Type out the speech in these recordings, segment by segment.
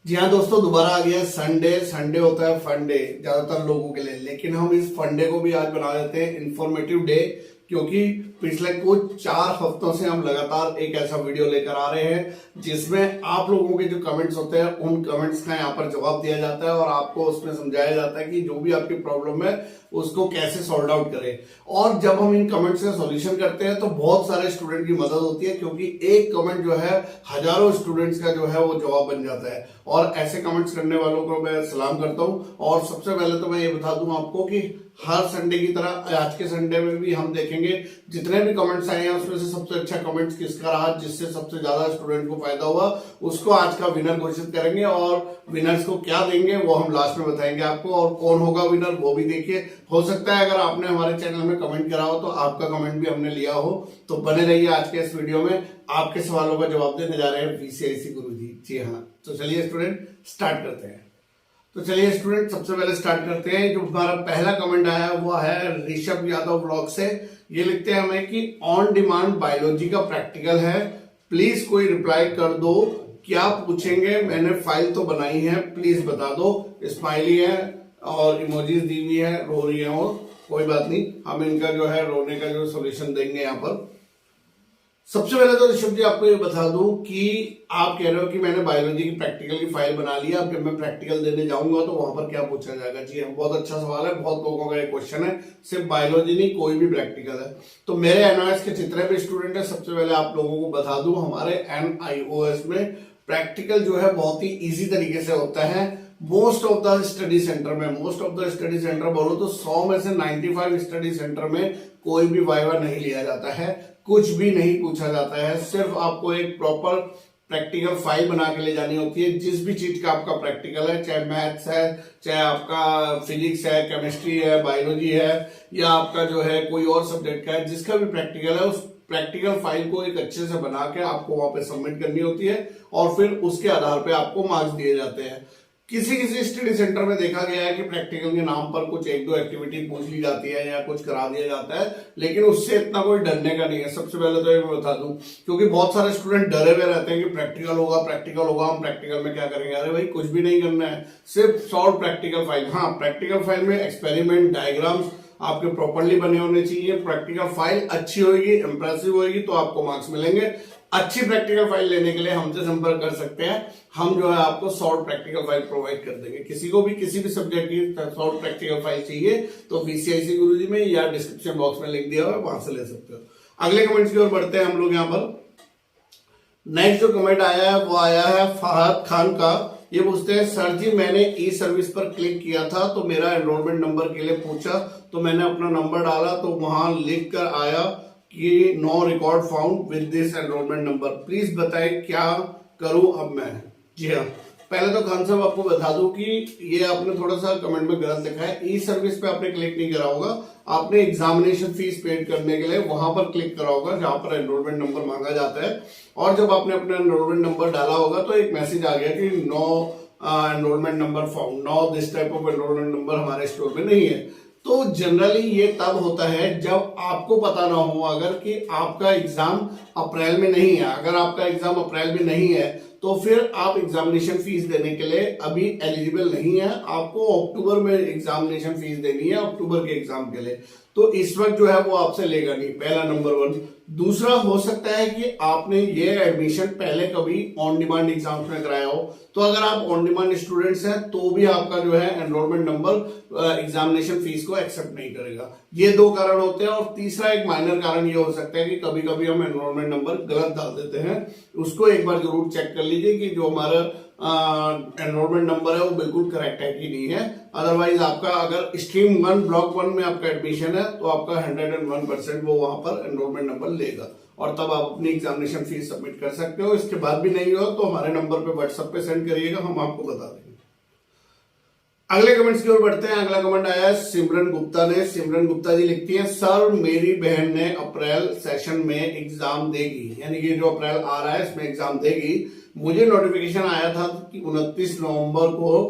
जी हाँ दोस्तों, दोबारा आ गया संडे। संडे होता है फन डे ज्यादातर लोगों के लिए, लेकिन हम इस फन डे को भी आज बना देते हैं इंफॉर्मेटिव डे, क्योंकि पिछले कुछ 4 हफ्तों से हम लगातार एक ऐसा वीडियो लेकर आ रहे हैं जिसमें आप लोगों के जो कमेंट्स होते हैं उन कमेंट्स का यहाँ पर जवाब दिया जाता है और आपको उसमें समझाया जाता है कि जो भी आपकी प्रॉब्लम है उसको कैसे सॉल्व आउट करें। और जब हम इन कमेंट्स का सॉल्यूशन करते हैं तो बहुत सारे स्टूडेंट की मदद होती है, क्योंकि एक कमेंट जो है हजारों स्टूडेंट्स का जो है वो जवाब बन जाता है। और ऐसे कमेंट्स करने वालों को मैं सलाम करता हूं। और सबसे पहले तो मैं ये बता दूं आपको कि हर संडे की तरह आज के संडे में भी हम देखेंगे जितने भी कमेंट्स आए हैं उसमें से सबसे अच्छा कमेंट्स किसका रहा, जिससे सबसे ज्यादा स्टूडेंट को फायदा हुआ, उसको आज का विनर घोषित करेंगे। और विनर्स को क्या देंगे वो हम लास्ट में बताएंगे आपको, और कौन होगा विनर वो भी देखिए। हो सकता है अगर आपने हमारे चैनल में कमेंट करा हो तो आपका कमेंट भी हमने लिया हो। तो बने रहिए आज के इस वीडियो में, आपके सवालों का जवाब देने जा रहे हैं वीसीआईसी गुरुजी। जी हाँ, तो चलिए स्टूडेंट स्टार्ट करते हैं। तो चलिए स्टूडेंट सबसे पहले स्टार्ट करते हैं। जो हमारा पहला कमेंट आया है वो है ऋषभ यादव ब्लॉग से। ये लिखते हैं हमें कि ऑन डिमांड बायोलॉजी का प्रैक्टिकल है, प्लीज कोई रिप्लाई कर दो, क्या पूछेंगे, मैंने फाइल तो बनाई है, प्लीज बता दो। स्माइली है और इमोजीज दी हुई है, रो रही है वो, कोई बात नहीं, हम इनका जो है रोने का जो सोल्यूशन देंगे यहाँ पर। सबसे पहले तो ऋषभ जी आपको ये बता दूं कि आप कह रहे हो कि मैंने बायोलॉजी की प्रैक्टिकल की फाइल बना ली है, अब जब मैं प्रैक्टिकल देने जाऊंगा तो वहां पर क्या पूछा जाएगा। जी हाँ, बहुत अच्छा सवाल है, बहुत लोगों का ये क्वेश्चन है। सिर्फ बायोलॉजी नहीं, कोई भी प्रैक्टिकल है। तो मेरे एनओएस के जितने भी स्टूडेंट है, सबसे पहले आप लोगों को बता दूं हमारे एनआईओएस में प्रैक्टिकल जो है बहुत ही ईजी तरीके से होता है। Most of the study centre में, most of the study centre बोलो तो 100 में से 95 स्टडी सेंटर में कोई भी वाइवा नहीं लिया जाता है, कुछ भी नहीं पूछा जाता है। सिर्फ आपको एक प्रॉपर प्रैक्टिकल फाइल बना के ले जानी होती है। जिस भी चीज का आपका प्रैक्टिकल है, चाहे मैथ्स है, चाहे आपका फिजिक्स है, केमिस्ट्री है, बायोलॉजी है, या आपका जो है कोई और सब्जेक्ट का है, जिसका भी प्रैक्टिकल है, उस प्रैक्टिकल फाइल को एक अच्छे से बना के आपको वहां पे सबमिट करनी होती है और फिर उसके आधार पे आपको मार्क्स दिए जाते हैं। किसी किसी स्टडी सेंटर में देखा गया है कि प्रैक्टिकल के नाम पर कुछ एक दो एक्टिविटी पूछ ली जाती है या कुछ करा दिया जाता है, लेकिन उससे इतना कोई डरने का नहीं है। सबसे पहले तो ये मैं बता दूं, क्योंकि बहुत सारे स्टूडेंट डरे हुए रहते हैं कि प्रैक्टिकल होगा, प्रैक्टिकल होगा, हम प्रैक्टिकल में क्या करेंगे। अरे भाई, कुछ भी नहीं करना है, सिर्फ सॉल्व प्रैक्टिकल फाइल। हाँ, प्रैक्टिकल फाइल में एक्सपेरिमेंट, डायग्राम्स आपके प्रॉपरली बने होने चाहिए। प्रैक्टिकल फाइल अच्छी होगी, इंप्रेसिव होगी तो आपको मार्क्स मिलेंगे। अच्छी प्रैक्टिकल फाइल लेने के लिए हमसे संपर्क कर सकते हैं, हम जो है आपको शॉर्ट प्रैक्टिकल फाइल प्रोवाइड कर देंगे। किसी को भी किसी भी सब्जेक्ट की शॉर्ट प्रैक्टिकल फाइल चाहिए तो वीसीआईसी गुरुजी में या डिस्क्रिप्शन बॉक्स में लिंक दिया हुआ है, वहां से ले सकते हो। अगले कमेंट्स की ओर बढ़ते हैं हम लोग यहाँ पर। नेक्स्ट जो कमेंट आया है वो आया है फहद खान का। ये पूछते हैं, सर जी मैंने ई सर्विस पर क्लिक किया था तो मेरा एनरोलमेंट नंबर के लिए पूछा, तो मैंने अपना नंबर डाला तो वहां लिख कर आया कि no record found with this enrolment number, please बताएं क्या करूं अब मैं। जी हाँ, पहले तो खान साहब आपको बता दूं कि ये आपने थोड़ा सा कमेंट में गलत लिखा है। ई सर्विस पे आपने क्लिक नहीं करा होगा, आपने एग्जामिनेशन फीस पेड करने के लिए वहां पर क्लिक करा होगा जहां पर एनरोलमेंट नंबर मांगा जाता है। और जब आपने अपना एनरोलमेंट नंबर डाला होगा तो एक मैसेज आ गया कि no enrolment number found, no this type of enrolment number हमारे स्टोर में नहीं है। तो जनरली ये तब होता है जब आपको पता ना हो अगर कि आपका एग्जाम अप्रैल में नहीं है। अगर आपका एग्जाम अप्रैल में नहीं है तो फिर आप एग्जामिनेशन फीस देने के लिए अभी एलिजिबल नहीं है। आपको अक्टूबर में एग्जामिनेशन फीस देनी है, अक्टूबर के एग्जाम के लिए। तो इस वक्त जो है वो आपसे लेगा नहीं, पहला नंबर 1। दूसरा, हो सकता है कि आपने ये एडमिशन पहले कभी ऑन डिमांड एग्जाम्स में कराया हो, तो अगर आप ऑन डिमांड स्टूडेंट्स हैं तो भी आपका जो है एनरोलमेंट नंबर एग्जामिनेशन फीस को एक्सेप्ट नहीं करेगा। ये 2 कारण होते हैं। और तीसरा एक माइनर कारण ये हो सकता है कि कभी कभी हम एनरोलमेंट नंबर गलत डाल देते हैं, उसको एक बार जरूर चेक कर लीजिए कि जो हमारा एनरोलमेंट नंबर है वो बिल्कुल करेक्ट है कि नहीं है। अदरवाइज आपका अगर स्ट्रीम 1 ब्लॉक 1 में आपका एडमिशन है तो आपका 101% वो वहां पर एनरोलमेंट नंबर लेगा और तब आप अपनी एग्जामिनेशन फीस सबमिट कर सकते हो। इसके बाद भी नहीं हो तो हमारे नंबर पे व्हाट्सएप पे सेंड करिएगा, हम आपको बता देंगे। अगले कमेंट्स की ओर बढ़ते हैं। अगला कमेंट आया है सिमरन गुप्ता ने। सिमरन गुप्ता जी लिखती हैं, सर मेरी बहन ने अप्रैल सेशन में एग्जाम देगी, यानी कि जो अप्रैल आ रहा है इसमें एग्जाम देगी। मुझे नोटिफिकेशन आया था कि 29 नवंबर को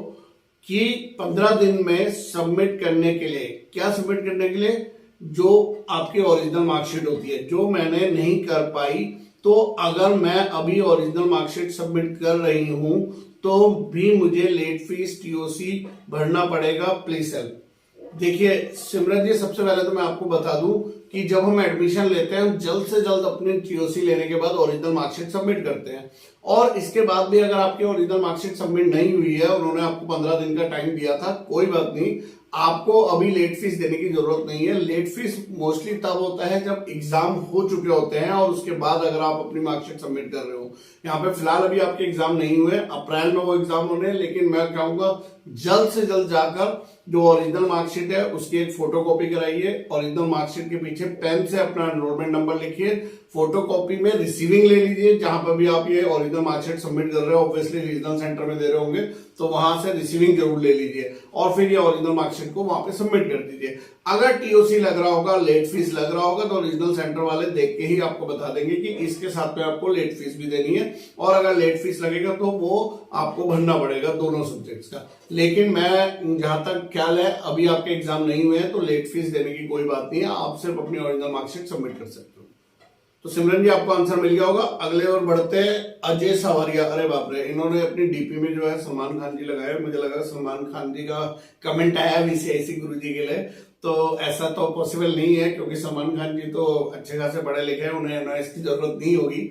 कि 15 दिन में सबमिट करने के लिए, क्या सबमिट करने के लिए, जो आपकी ओरिजिनल मार्कशीट होती है, जो मैंने नहीं कर पाई। तो अगर मैं अभी ओरिजिनल मार्कशीट सबमिट कर रही हूं तो भी मुझे लेट फीस टीओसी भरना पड़ेगा, प्लीज हेल्प। देखिए सिमरन जी, सबसे पहले तो मैं आपको बता दूं कि जब हम एडमिशन लेते हैं हम जल्द से जल्द अपनी टीओसी लेने के बाद ओरिजिनल मार्कशीट सबमिट करते हैं। और इसके बाद भी अगर आपकी ओरिजिनल मार्कशीट सबमिट नहीं हुई है, उन्होंने आपको 15 दिन का टाइम दिया था, कोई बात नहीं, आपको अभी लेट फीस देने की जरूरत नहीं है। लेट फीस मोस्टली तब होता है जब एग्जाम हो चुके होते हैं और उसके बाद अगर आप अपनी मार्कशीट सबमिट कर रहे हो। यहाँ पे फिलहाल अभी आपके एग्जाम नहीं हुए, अप्रैल में वो एग्जाम होने, लेकिन मैं कहूंगा जल्द से जल्द जाकर जो ओरिजिनल मार्कशीट है उसकी एक फोटोकॉपी कराइए। ओरिजिनल मार्कशीट के पीछे पेन से अपना एनरोलमेंट नंबर लिखिए, फोटोकॉपी में रिसीविंग ले लीजिए, जहां पर भी आप ये ओरिजिनल मार्कशीट सबमिट कर रहे हो, ऑब्वियसली रीजनल सेंटर में दे रहे होंगे तो वहां से रिसीविंग जरूर ले लीजिए और फिर ये ओरिजिनल मार्कशीट को वहां पे सबमिट कर दीजिए। अगर टीओसी लग रहा होगा, लेट फीस लग रहा होगा, तो रीजनल सेंटर वाले देख के ही आपको बता देंगे कि इसके साथ में आपको लेट फीस भी देनी है, और अगर लेट फीस लगेगा तो वो आपको भरना पड़ेगा दोनों सब्जेक्ट्स का। लेकिन मैं जहां तक ख्याल है अभी आपके एग्जाम नहीं हुए हैं तो लेट फीस देने की कोई बात नहीं है, आप सिर्फ अपनी ओरिजिनल मार्कशीट सबमिट कर सकते हो। तो सिमरन जी आपको आंसर मिल गया होगा। अगले और बढ़ते हैं, अजय सवारिया, अरे बाप रे, इन्होंने अपनी डीपी में जो है सलमान खान जी लगाया, मुझे लगा सलमान खान जी का कमेंट आया बीसीआईसी गुरु जी के लिए, तो ऐसा तो पॉसिबल नहीं है क्योंकि सलमान खान जी तो अच्छे खासे पढ़े लिखे हैं, उन्हें एनआईएस की जरूरत नहीं होगी।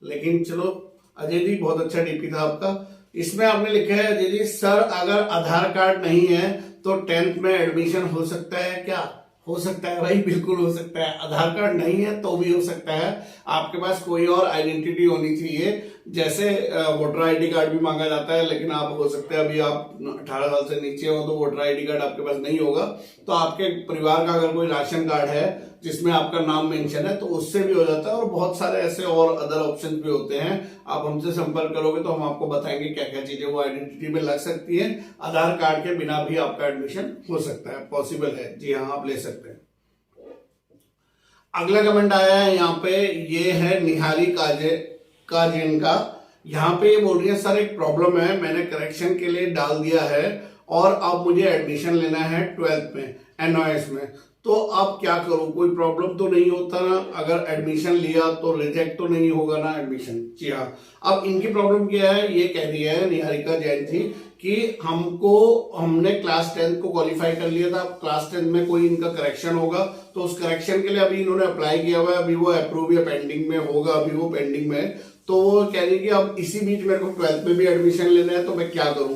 लेकिन चलो अजय जी, बहुत अच्छा डीपी था आपका। इसमें आपने लिखा है अजय जी, सर अगर आधार कार्ड नहीं है तो 10th में एडमिशन हो सकता है क्या? हो सकता है भाई, बिल्कुल हो सकता है। आधार कार्ड नहीं है तो भी हो सकता है। आपके पास कोई और आइडेंटिटी होनी चाहिए, जैसे वोटर आईडी कार्ड भी मांगा जाता है, लेकिन आप हो सकता है अभी आप 18 साल से नीचे हो तो वोटर आईडी कार्ड आपके पास नहीं होगा। तो आपके परिवार का अगर कोई राशन कार्ड है जिसमें आपका नाम मेंशन है तो उससे भी हो जाता है, और बहुत सारे ऐसे और अदर ऑप्शन भी होते हैं। आप हमसे संपर्क करोगे तो हम आपको बताएंगे क्या क्या चीजें वो आइडेंटिटी में लग सकती है। आधार कार्ड के बिना भी आपका एडमिशन हो सकता है, पॉसिबल है, जी हाँ, आप ले सकते हैं। अगला कमेंट आया है यहाँ पे, ये है निहारी काजेन का। यहाँ पे ये बोल रही है, सर एक प्रॉब्लम है, मैंने करेक्शन के लिए डाल दिया है और अब मुझे एडमिशन लेना है 12th में एनओएस में, तो अब क्या करूं? कोई प्रॉब्लम तो नहीं होता ना? अगर एडमिशन लिया तो रिजेक्ट तो नहीं होगा ना एडमिशन? जी हाँ। अब इनकी प्रॉब्लम क्या है, ये कह रही है निहारिका जैन जी कि हमने क्लास 10 को क्वालिफाई कर लिया था, क्लास 10 में कोई इनका करेक्शन होगा तो उस करेक्शन के लिए अभी इन्होंने अप्लाई किया हुआ है, अभी वो अप्रूव या पेंडिंग में होगा, अभी वो पेंडिंग में है। तो वो कह रही है कि अब इसी बीच मेरे को 12th में भी एडमिशन लेना है, तो मैं क्या करूं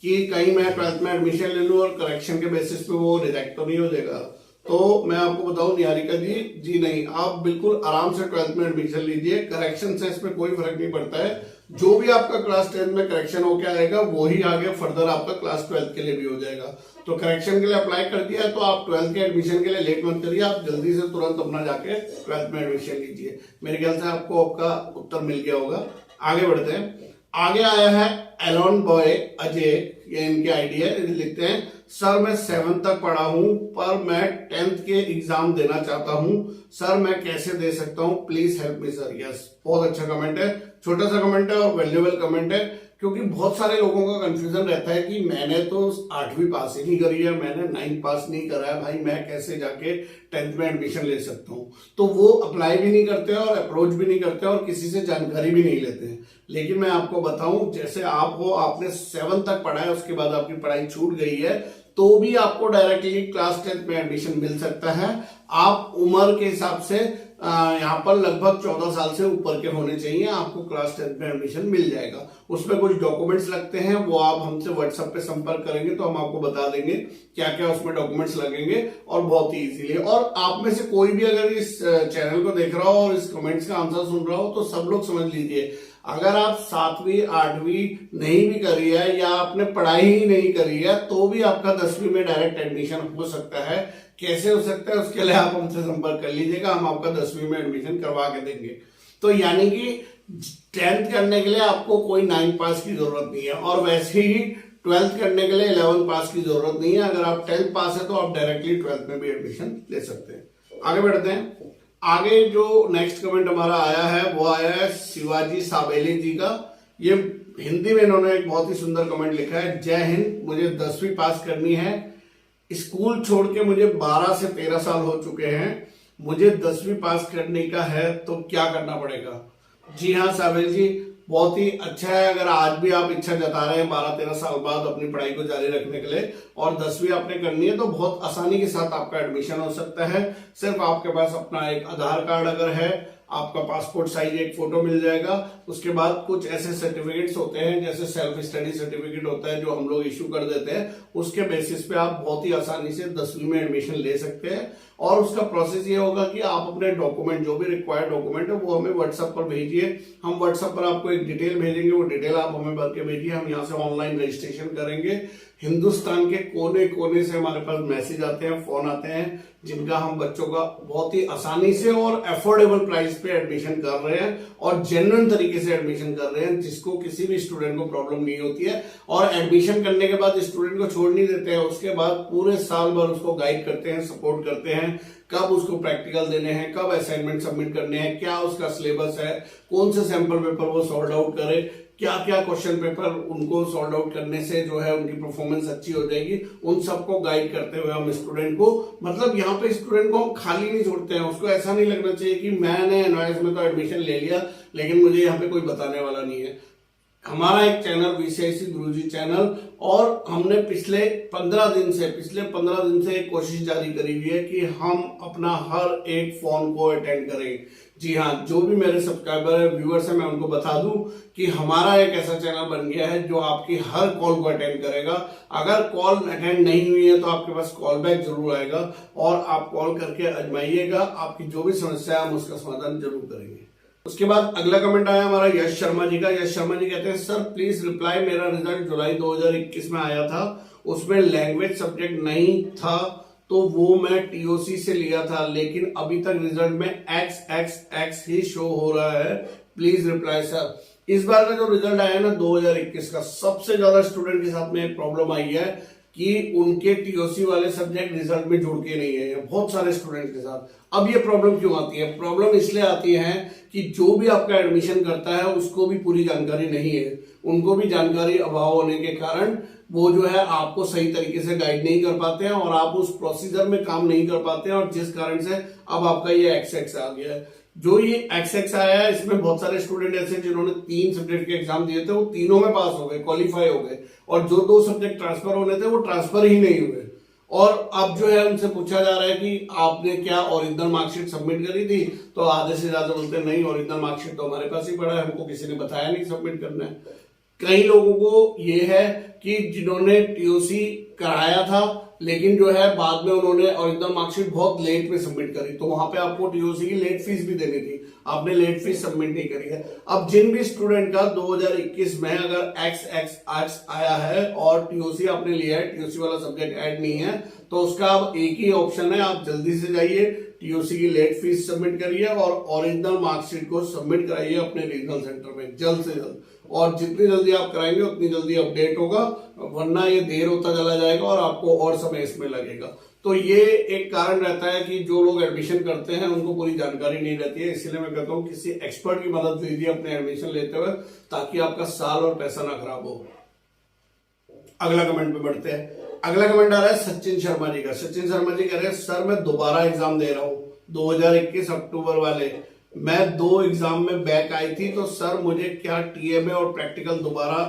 कि कहीं मैं 12th में एडमिशन ले लूं और करेक्शन के बेसिस पे वो रिजेक्ट तो नहीं हो जाएगा? तो मैं आपको बताऊं निहारिका जी, जी नहीं, आप बिल्कुल आराम से 12th में एडमिशन लीजिए, करेक्शन से इसमें कोई फर्क नहीं पड़ता है। जो भी आपका क्लास 10 में करेक्शन होके आएगा वही आगे फर्दर आपका क्लास 12th के लिए भी हो जाएगा। तो करेक्शन के लिए अप्लाई कर दिया है तो आप 12th के एडमिशन के लिए लेट मत करिए, आप जल्दी से तुरंत अपना जाके 12th में एडमिशन लीजिए। मेरे ख्याल से आपको आपका उत्तर मिल गया होगा। आगे बढ़ते हैं। आगे आया है एलोन बॉय अजय, ये इनकी आईडी है, लिखते हैं, सर मैं 7th तक पढ़ा हूं पर मैं 10th के एग्जाम देना चाहता हूं, सर मैं कैसे दे सकता हूं, please help me sir. Yes, बहुत अच्छा कमेंट है, छोटा सा कमेंट है और वैल्यूएबल कमेंट है, क्योंकि बहुत सारे लोगों का कंफ्यूजन रहता है कि मैंने तो 8वीं पास ही नहीं करी है, मैंने 9th पास नहीं करा है, भाई मैं कैसे जाके 10th में एडमिशन ले सकता हूं? तो वो अप्लाई भी नहीं करते और अप्रोच भी नहीं करते और किसी से जानकारी भी नहीं लेते हैं। लेकिन मैं आपको बताऊं, जैसे आप हो, आपने 7th तक पढ़ा है, उसके बाद आपकी पढ़ाई छूट गई है, तो भी आपको डायरेक्टली क्लास 10th में एडमिशन मिल सकता है। आप उम्र के हिसाब से यहाँ पर लगभग 14 साल से ऊपर के होने चाहिए, आपको क्लास 10th में एडमिशन मिल जाएगा। उसमें कुछ डॉक्यूमेंट्स लगते हैं, वो आप हमसे व्हाट्सएप पे संपर्क करेंगे तो हम आपको बता देंगे क्या क्या उसमें डॉक्यूमेंट्स लगेंगे, और बहुत ही इजीली। और आप में से कोई भी अगर इस चैनल को देख रहा हो और इस कमेंट्स का आंसर सुन रहा हो तो सब लोग समझ लीजिए, अगर आप 7वीं 8वीं नहीं भी करी है या आपने पढ़ाई ही नहीं करी है तो भी आपका 10वीं में डायरेक्ट एडमिशन हो सकता है। कैसे हो सकता है उसके लिए आप हमसे संपर्क कर लीजिएगा, हम आपका 10वीं में एडमिशन करवा के देंगे। तो यानी कि 10th करने के लिए आपको कोई 9th पास की जरूरत नहीं है, और वैसे ही 12th करने के लिए 11th पास की जरूरत नहीं है। अगर आप 10th पास है तो आप डायरेक्टली 12th में भी एडमिशन ले सकते हैं। आगे बढ़ते हैं। आगे जो नेक्स्ट कमेंट हमारा आया है वो आया है शिवाजी साबेले जी का। ये हिंदी में इन्होंने एक बहुत ही सुंदर कमेंट लिखा है, जय हिंद, मुझे 10वीं पास करनी है, स्कूल छोड़ के मुझे 12 से 13 साल हो चुके हैं, मुझे 10वीं पास करने का है तो क्या करना पड़ेगा? जी हाँ साबेल जी, बहुत ही अच्छा है। अगर आज भी आप इच्छा जता रहे हैं 12-13 साल बाद अपनी पढ़ाई को जारी रखने के लिए और 10वीं आपने करनी है, तो बहुत आसानी के साथ आपका एडमिशन हो सकता है। सिर्फ आपके पास अपना एक आधार कार्ड अगर है, आपका पासपोर्ट साइज एक फोटो मिल जाएगा। उसके बाद कुछ ऐसे सर्टिफिकेट्स होते हैं जैसे सेल्फ स्टडी सर्टिफिकेट होता है जो हम लोग इश्यू कर देते हैं, उसके बेसिस पे आप बहुत ही आसानी से 10वीं में एडमिशन ले सकते हैं। और उसका प्रोसेस ये होगा कि आप अपने डॉक्यूमेंट, जो भी रिक्वायर्ड डॉक्यूमेंट है वो हमें व्हाट्सएप पर भेजिए। हम व्हाट्सएप पर आपको एक डिटेल भेजेंगे, वो डिटेल आप हमें भर के भेजिए। हम यहाँ से ऑनलाइन रजिस्ट्रेशन करेंगे। हिंदुस्तान के कोने कोने से हमारे पास मैसेज आते हैं, फोन आते हैं, जिनका हम बच्चों का बहुत ही आसानी से और अफोर्डेबल प्राइस पे एडमिशन कर रहे हैं और जेन्युइन तरीके से एडमिशन कर रहे हैं, जिसको किसी भी स्टूडेंट को प्रॉब्लम नहीं होती है। और एडमिशन करने के बाद स्टूडेंट को छोड़ नहीं देते हैं, उसके बाद पूरे साल भर उसको गाइड करते हैं, सपोर्ट करते हैं, कब उसको प्रैक्टिकल देने हैं, कब असाइनमेंट सबमिट करने हैं, क्या उसका सिलेबस है, कौन से सैंपल पेपर वो सॉर्ट आउट करे, क्या क्या क्वेश्चन पेपर उनको सॉल्व आउट करने से जो है उनकी परफॉर्मेंस अच्छी हो जाएगी, उन सबको गाइड करते हुए हम स्टूडेंट को, मतलब यहाँ पे स्टूडेंट को हम खाली नहीं छोड़ते हैं। उसको ऐसा नहीं लगना चाहिए कि मैंने एनवाइस में तो एडमिशन ले लिया लेकिन मुझे यहाँ पे कोई बताने वाला नहीं है। हमारा एक चैनल वीसीआईसी गुरुजी चैनल, और हमने पिछले 15 दिन से एक कोशिश जारी करी हुई है कि हम अपना हर एक फोन को अटेंड करें। जी हाँ, जो भी मेरे सब्सक्राइबर है, व्यूअर्स है, मैं उनको बता दूं कि हमारा एक ऐसा चैनल बन गया है जो आपकी हर कॉल को अटेंड करेगा। अगर कॉल अटेंड नहीं हुई है तो आपके पास कॉल बैक जरूर आएगा और आप कॉल करके आजमाइएगा। आपकी जो भी समस्या है हम उसका समाधान जरूर करेंगे। उसके बाद अगला कमेंट आया हमारा यश शर्मा जी का। यश शर्मा जी कहते हैं, सर प्लीज रिप्लाई, मेरा रिजल्ट जुलाई 2021 में आया था, उसमें लैंग्वेज सब्जेक्ट नहीं था तो वो मैं टीओसी से लिया था, लेकिन अभी तक रिजल्ट में XXX ही शो हो रहा है, प्लीज रिप्लाई सर। इस बार का जो रिजल्ट आया ना 2021 का, सबसे ज्यादा स्टूडेंट के साथ में एक प्रॉब्लम आई है कि उनके टीओसी वाले सब्जेक्ट रिजल्ट में जुड़ के नहीं है, बहुत सारे स्टूडेंट के साथ। अब ये प्रॉब्लम क्यों आती है? प्रॉब्लम इसलिए आती है कि जो भी आपका एडमिशन करता है उसको भी पूरी जानकारी नहीं है, उनको भी जानकारी अभाव होने के कारण वो जो है आपको सही तरीके से गाइड नहीं कर पाते हैं और आप उस प्रोसीजर में काम नहीं कर पाते हैं, और जिस कारण से अब आपका ये XX आ गया है। जो ये XX आया है इसमें बहुत सारे स्टूडेंट ऐसे जिन्होंने 3 सब्जेक्ट के एग्जाम दिए थे, वो तीनों में पास हो गए, क्वालिफाई हो गए, और जो 2 सब्जेक्ट ट्रांसफर होने थे वो ट्रांसफर ही नहीं हुए। और अब जो है उनसे पूछा जा रहा है कि आपने क्या ओरिजिनल मार्कशीट सबमिट करी थी, तो आधे से ज्यादा बोलते हैं नहीं, ओरिजिनल मार्कशीट तो हमारे पास ही पड़ा है, हमको किसी ने बताया नहीं सबमिट करना है। कई लोगों को ये है कि जिन्होंने टीओसी कराया था लेकिन जो है बाद में उन्होंने ओरिजिनल मार्कशीट बहुत लेट में सबमिट करी, तो वहां पे आपको टीओसी की लेट फीस भी देनी थी, आपने लेट फीस सबमिट नहीं करी है। अब जिन भी स्टूडेंट का 2021 में अगर XXX आया है और टीओसी आपने लिया है, टीओसी वाला सब्जेक्ट ऐड नहीं है, तो उसका अब एक ही ऑप्शन है, आप जल्दी से जाइए टीओसी की लेट फीस सबमिट करिए और ओरिजिनल मार्कशीट को सबमिट कराइए अपने रीजनल सेंटर में जल्द से जल्द। और जितनी जल्दी आप कराएंगे उतनी जल्दी अपडेट होगा, वरना ये देर होता चला जाएगा और आपको और समय इसमें लगेगा। तो ये एक कारण रहता है कि जो लोग एडमिशन करते हैं उनको पूरी जानकारी नहीं रहती है, इसलिए मैं कहता हूँ किसी एक्सपर्ट की मदद लीजिए अपने एडमिशन लेते हुए, ताकि आपका साल और पैसा ना खराब हो। अगला कमेंट पे बढ़ते हैं। अगला कमेंट आ रहा है सचिन शर्मा जी का। सचिन शर्मा जी कह रहे हैं, सर मैं दोबारा एग्जाम दे रहा हूँ 2021 अक्टूबर वाले, मैं 2 एग्जाम में बैक आई थी, तो सर मुझे क्या टीएमए और प्रैक्टिकल दोबारा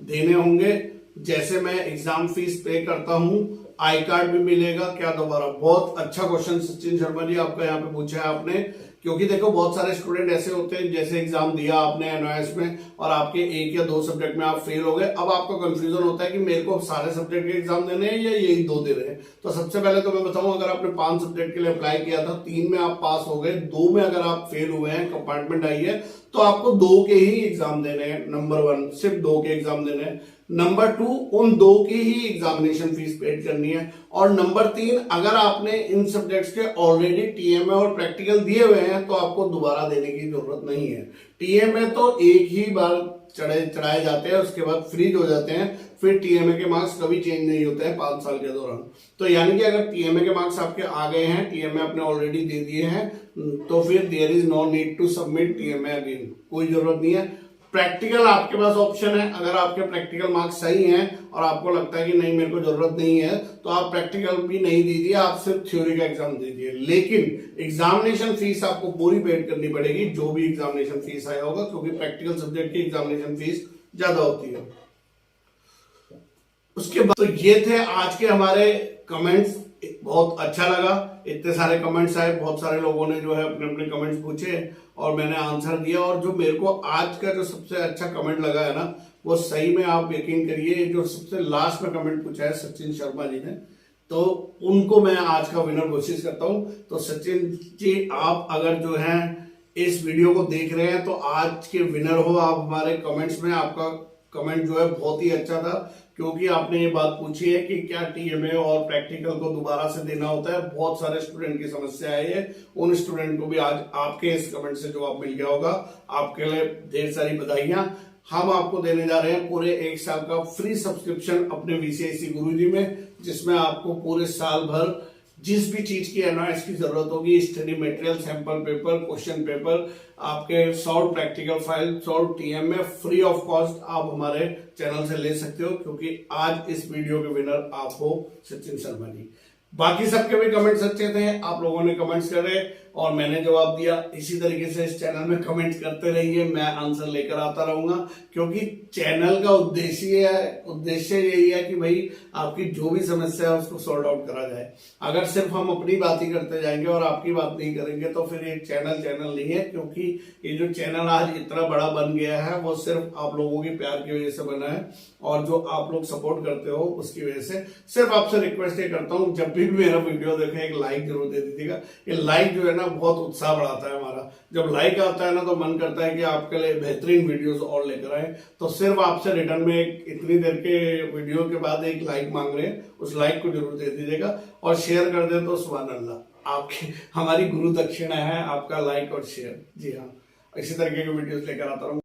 देने होंगे? जैसे मैं एग्जाम फीस पे करता हूँ, आई कार्ड भी मिलेगा क्या दोबारा? बहुत अच्छा क्वेश्चन सचिन शर्मा जी आपका यहाँ पे पूछा है आपने, क्योंकि देखो बहुत सारे स्टूडेंट ऐसे होते हैं जैसे एग्जाम दिया आपने एनवाइएस में और आपके 1 या 2 सब्जेक्ट में आप फेल हो गए। अब आपको कंफ्यूजन होता है कि मेरे को सारे सब्जेक्ट के एग्जाम देने हैं या यही 2 देने हैं। तो सबसे पहले तो मैं बताऊं, अगर आपने 5 सब्जेक्ट के लिए अप्लाई किया था, 3 में आप पास हो गए, 2 में अगर आप फेल हुए हैं, कंपार्टमेंट आई है, तो आपको 2 के ही एग्जाम देने हैं। नंबर 1 सिर्फ 2 के एग्जाम देने हैं। नंबर 2 उन 2 की ही एग्जामिनेशन फीस पेड करनी है। और नंबर 3 अगर आपने इन सब्जेक्ट्स के ऑलरेडी टीएमए और प्रैक्टिकल दिए हुए हैं तो आपको दोबारा देने की जरूरत नहीं है। टीएमए तो एक ही बार चढ़ाए जाते हैं, उसके बाद फ्रीज हो जाते हैं, फिर टीएमए के मार्क्स कभी चेंज नहीं होते हैं 5 साल के दौरान। तो यानी कि अगर टीएमए के मार्क्स आपके आ गए हैं, टीएमए आपने ऑलरेडी दे दिए हैं, तो फिर there is no need to submit TMA again, कोई जरूरत नहीं है। प्रैक्टिकल आपके पास ऑप्शन है। अगर आपके प्रैक्टिकल मार्क्स सही हैं और आपको लगता है कि नहीं मेरे को जरूरत नहीं है, तो आप प्रैक्टिकल भी नहीं दीजिए, आप सिर्फ थ्योरी का एग्जाम दीजिए। लेकिन एग्जामिनेशन फीस आपको पूरी पेड करनी पड़ेगी, जो भी एग्जामिनेशन फीस आया होगा, क्योंकि प्रैक्टिकल सब्जेक्ट की एग्जामिनेशन फीस ज्यादा होती है। उसके बाद तो ये थे आज के हमारे कमेंट्स। बहुत अच्छा लगा, इतने सारे कमेंट्स आए, बहुत सारे लोगों ने जो है अपने अपने कमेंट्स पूछे और मैंने आंसर दिया। और जो मेरे को आज का जो सबसे अच्छा कमेंट लगा है ना, वो सही में आप यकीन करिए, जो सबसे लास्ट में कमेंट पूछा है सचिन शर्मा जी ने, तो उनको मैं आज का विनर घोषित करता हूं। तो सचिन जी, आप अगर जो है इस वीडियो को देख रहे हैं तो आज के विनर हो आप हमारे कमेंट्स में। आपका कमेंट जो है बहुत ही अच्छा था, क्योंकि आपने ये बात पूछी है कि क्या टीएमए और प्रैक्टिकल को दोबारा से देना होता है। बहुत सारे स्टूडेंट की समस्या है ये, उन स्टूडेंट को भी आज आपके इस कमेंट से जवाब मिल गया होगा। आपके लिए ढेर सारी बधाइयां। हम आपको देने जा रहे हैं पूरे 1 साल का फ्री सब्सक्रिप्शन अपने वीसीआईसी गुरुजी में, जिसमें आपको पूरे साल भर जिस भी चीज की एनवाइस की जरूरत होगी, study material, sample paper, question paper, आपके सॉल्व प्रैक्टिकल फाइल, सॉल्व टीएम में फ्री ऑफ कॉस्ट आप हमारे चैनल से ले सकते हो, क्योंकि आज इस वीडियो के विनर आप हो सचिन शर्मा जी। बाकी सबके भी कमेंट्स अच्छे थे, आप लोगों ने कमेंट्स करे और मैंने जवाब दिया। इसी तरीके से इस चैनल में कमेंट्स करते रहिए, मैं आंसर लेकर आता रहूंगा, क्योंकि चैनल का उद्देश्य यही है कि भाई आपकी जो भी समस्या है उसको सॉर्ट आउट करा जाए। अगर सिर्फ हम अपनी बात ही करते जाएंगे और आपकी बात नहीं करेंगे तो फिर ये चैनल नहीं है। क्योंकि ये जो चैनल आज इतना बड़ा बन गया है वो सिर्फ आप लोगों के प्यार की वजह से बना है, और जो आप लोग सपोर्ट करते हो उसकी वजह से। सिर्फ आपसे रिक्वेस्ट ये करता हूँ, जब भी मेरा वीडियो देखें एक लाइक जरूर दे दीजिएगा। ये लाइक जो है ना बहुत उत्साह बढ़ाता है हमारा। जब लाइक आता है ना तो मन करता है कि आपके लिए बेहतरीन वीडियोस और लेकर आए। तो सिर्फ आपसे रिटर्न में इतनी देर के वीडियो के बाद एक लाइक मांग रहे हैं, उस लाइक को जरूर दे दीजिएगा और शेयर कर दे तो सुभान अल्लाह। आपकी हमारी गुरु दक्षिणा है आपका लाइक और शेयर। जी हाँ, इसी तरीके के वीडियोस लेकर आता रहूंगा।